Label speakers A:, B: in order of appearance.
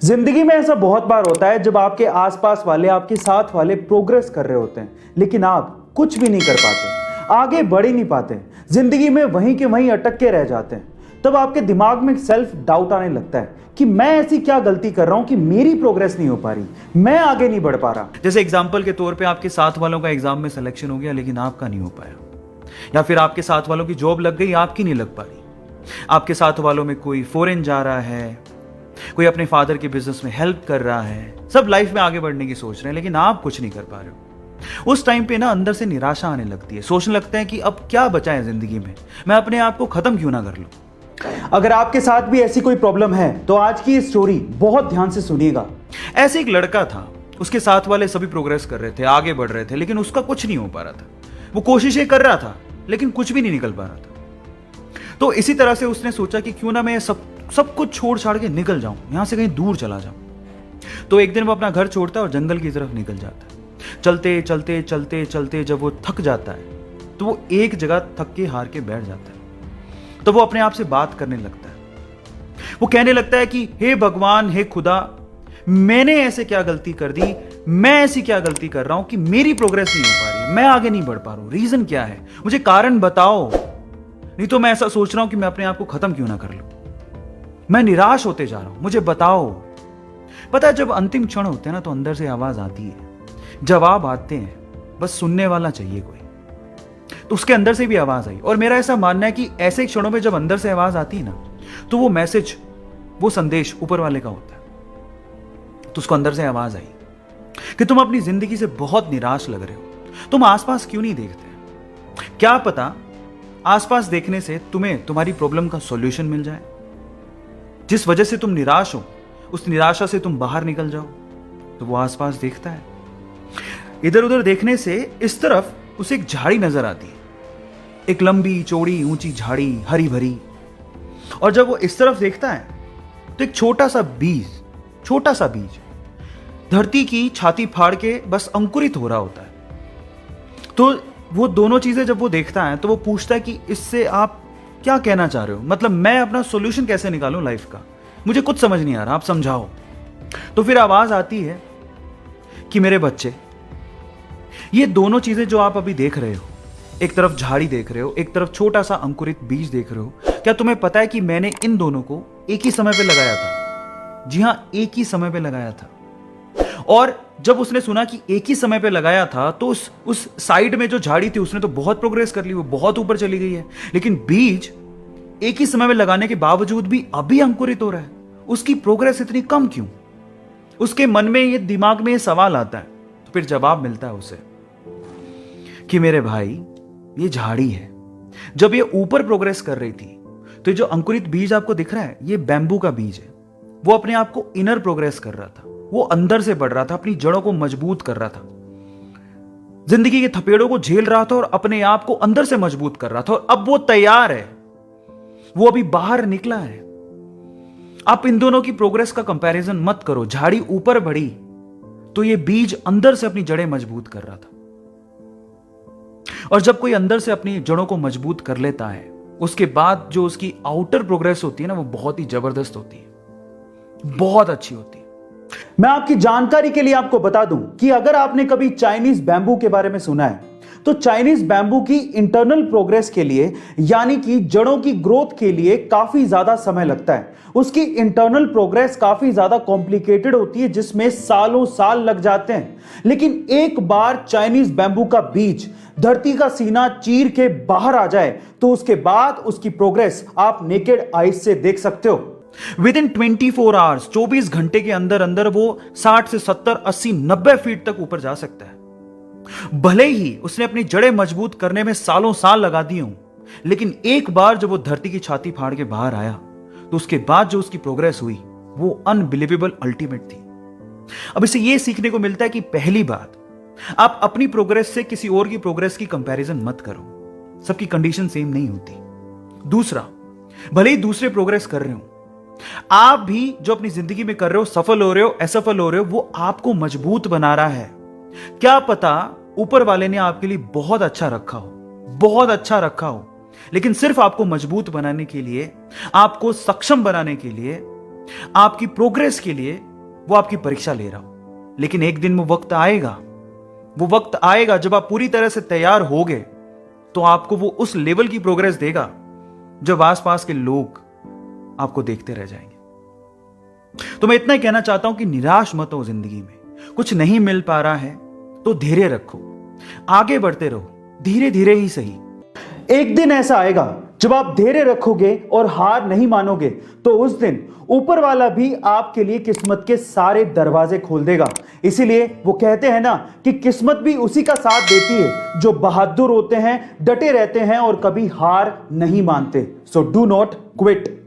A: जिंदगी में ऐसा बहुत बार होता है जब आपके आसपास वाले, आपके साथ वाले प्रोग्रेस कर रहे होते हैं, लेकिन आप कुछ भी नहीं कर पाते, आगे बढ़ ही नहीं पाते, जिंदगी में वहीं के वहीं अटक के रह जाते हैं। तब आपके दिमाग में सेल्फ डाउट आने लगता है कि मैं ऐसी क्या गलती कर रहा हूं कि मेरी प्रोग्रेस नहीं हो पा रही, मैं आगे नहीं बढ़ पा रहा।
B: जैसे एग्जाम्पल के तौर पे आपके साथ वालों का एग्जाम में सिलेक्शन हो गया लेकिन आपका नहीं हो पाया, या फिर आपके साथ वालों की जॉब लग गई, आपकी नहीं लग पा रही। आपके साथ वालों में कोई फॉरेन जा रहा है, कोई अपने फादर के बिजनेस में हेल्प कर रहा है, सब लाइफ में आगे बढ़ने की सोच रहे हैं, लेकिन आप कुछ नहीं कर पा रहे हो। उस टाइम पे ना अंदर से निराशा आने लगती है, सोचने लगते हैं कि अब क्या बचा है जिंदगी में, मैं अपने आप को खत्म क्यों ना कर लूं।
A: अगर आपके साथ भी ऐसी कोई प्रॉब्लम है तो आज की ये स्टोरी बहुत ध्यान से सुनिएगा।
B: ऐसे एक लड़का था, उसके साथ वाले सभी प्रोग्रेस कर रहे थे, आगे बढ़ रहे थे, लेकिन उसका कुछ नहीं हो पा रहा था। वो कोशिशें कर रहा था लेकिन कुछ भी नहीं निकल पा रहा था। तो इसी तरह से उसने सोचा कि क्यों ना मैं सब कुछ छोड़ छाड़ के निकल जाऊं, यहां से कहीं दूर चला जाऊं। तो एक दिन वो अपना घर छोड़ता है और जंगल की तरफ निकल जाता है। चलते चलते चलते चलते जब वो थक जाता है तो वो एक जगह थक के हार के बैठ जाता है। तो वो अपने आप से बात करने लगता है। वो कहने लगता है कि हे भगवान, हे खुदा, मैंने ऐसे क्या गलती कर दी, मैं ऐसी क्या गलती कर रहा हूं कि मेरी प्रोग्रेस नहीं हो पा रही, मैं आगे नहीं बढ़ पा रहा हूं, रीजन क्या है, मुझे कारण बताओ, नहीं तो मैं ऐसा सोच रहा हूं कि मैं अपने आप को खत्म क्यों ना कर लूं, मैं निराश होते जा रहा हूं, मुझे बताओ। पता है, जब अंतिम क्षण होते हैं ना तो अंदर से आवाज आती है, जवाब आते हैं, बस सुनने वाला चाहिए कोई। तो उसके अंदर से भी आवाज आई, और मेरा ऐसा मानना है कि ऐसे क्षणों में जब अंदर से आवाज आती है ना तो वो मैसेज, वो संदेश ऊपर वाले का होता है। तो उसको अंदर से आवाज आई कि तुम अपनी जिंदगी से बहुत निराश लग रहे हो, तुम आसपास क्यों नहीं देखते, क्या पता आसपास देखने से तुम्हें तुम्हारी प्रॉब्लम का सॉल्यूशन मिल जाए, जिस वजह से तुम निराश हो उस निराशा से तुम बाहर निकल जाओ। तो वो आसपास देखता है, इधर उधर देखने से इस तरफ उसे एक झाड़ी नजर आती है, एक लंबी चौड़ी ऊंची झाड़ी, हरी भरी। और जब वो इस तरफ देखता है तो एक छोटा सा बीज धरती की छाती फाड़ के बस अंकुरित हो रहा होता है। तो वो दोनों चीजें जब वो देखता है तो वो पूछता है कि इससे आप क्या कहना चाह रहे हो, मतलब मैं अपना सॉल्यूशन कैसे निकालूं लाइफ का, मुझे कुछ समझ नहीं आ रहा, आप समझाओ। तो फिर आवाज आती है कि मेरे बच्चे, ये दोनों चीजें जो आप अभी देख रहे हो, एक तरफ झाड़ी देख रहे हो, एक तरफ छोटा सा अंकुरित बीज देख रहे हो, क्या तुम्हें पता है कि मैंने इन दोनों को एक ही समय पे लगाया था। जी हां, एक ही समय पे लगाया था। और जब उसने सुना कि एक ही समय पे लगाया था तो उस साइड में जो झाड़ी थी उसने तो बहुत प्रोग्रेस कर ली, वो बहुत ऊपर चली गई है, लेकिन बीज एक ही समय में लगाने के बावजूद भी अभी अंकुरित हो रहा है, उसकी प्रोग्रेस इतनी कम क्यों। उसके मन में, ये दिमाग में ये सवाल आता है। तो फिर जवाब मिलता है उसे कि मेरे भाई, ये झाड़ी है, जब ये ऊपर प्रोग्रेस कर रही थी तो जो अंकुरित बीज आपको दिख रहा है ये बैम्बू का बीज है। वो अपने आप को इनर प्रोग्रेस कर रहा था, वो अंदर से बढ़ रहा था, अपनी जड़ों को मजबूत कर रहा था, जिंदगी के थपेड़ों को झेल रहा था और अपने आप को अंदर से मजबूत कर रहा था। और अब वो तैयार है, वो अभी बाहर निकला है। आप इन दोनों की प्रोग्रेस का कंपैरिजन मत करो। झाड़ी ऊपर बढ़ी तो ये बीज अंदर से अपनी जड़ें मजबूत कर रहा था। और जब कोई अंदर से अपनी जड़ों को मजबूत कर लेता है, उसके बाद जो उसकी आउटर प्रोग्रेस होती है ना, वो बहुत ही जबरदस्त होती है, बहुत अच्छी होती है।
A: मैं आपकी जानकारी के लिए आपको बता दूं कि अगर आपने कभी चाइनीज बैम्बू के बारे में सुना है तो चाइनीज बैम्बू की इंटरनल प्रोग्रेस के लिए, यानी कि जड़ों की ग्रोथ के लिए काफी ज्यादा समय लगता है। उसकी इंटरनल प्रोग्रेस काफी ज्यादा कॉम्प्लिकेटेड होती है, जिसमें सालों साल लग जाते हैं। लेकिन एक बार चाइनीज बैम्बू का बीज धरती का सीना चीर के बाहर आ जाए तो उसके बाद उसकी प्रोग्रेस आप नेकेड आईज से देख सकते हो।
B: विद इन 24 आवर्स, 24 घंटे के अंदर अंदर वो 60 से 70, 80, 90 फीट तक ऊपर जा सकता है। भले ही उसने अपनी जड़ें मजबूत करने में सालों साल लगा दिए हों, लेकिन एक बार जब वो धरती की छाती फाड़ के बाहर आया तो उसके बाद जो उसकी प्रोग्रेस हुई वो अनबिलीवेबल, अल्टीमेट थी। अब इसे ये सीखने को मिलता है कि पहली बात, आप अपनी प्रोग्रेस से किसी और की प्रोग्रेस की कंपैरिजन मत करो, सबकी कंडीशन सेम नहीं होती। दूसरा, भले ही दूसरे प्रोग्रेस कर रहे हो, आप भी जो अपनी जिंदगी में कर रहे हो, सफल हो रहे हो, असफल हो रहे हो, वो आपको मजबूत बना रहा है। क्या पता ऊपर वाले ने आपके लिए बहुत अच्छा रखा हो, बहुत अच्छा रखा हो, लेकिन सिर्फ आपको मजबूत बनाने के लिए, आपको सक्षम बनाने के लिए, आपकी प्रोग्रेस के लिए वो आपकी परीक्षा ले रहा हो, लेकिन एक दिन वो वक्त आएगा जब आप पूरी तरह से तैयार होगे, तो आपको वो उस लेवल की प्रोग्रेस देगा जब आसपास के लोग आपको देखते रह जाएंगे। तो मैं इतना ही कहना चाहता हूं कि निराश मत हो जिंदगी में। कुछ नहीं मिल पा रहा है तो धैर्य रखो, आगे बढ़ते रहो, धीरे धीरे ही सही।
A: एक दिन ऐसा आएगा जब आप धैर्य रखोगे और हार नहीं मानोगे, तो उस दिन ऊपर वाला भी आपके लिए किस्मत के सारे दरवाजे खोल देगा। इसीलिए वो कहते हैं ना कि किस्मत भी उसी का साथ देती है जो बहादुर होते हैं, डटे रहते हैं और कभी हार नहीं मानते। So do not quit.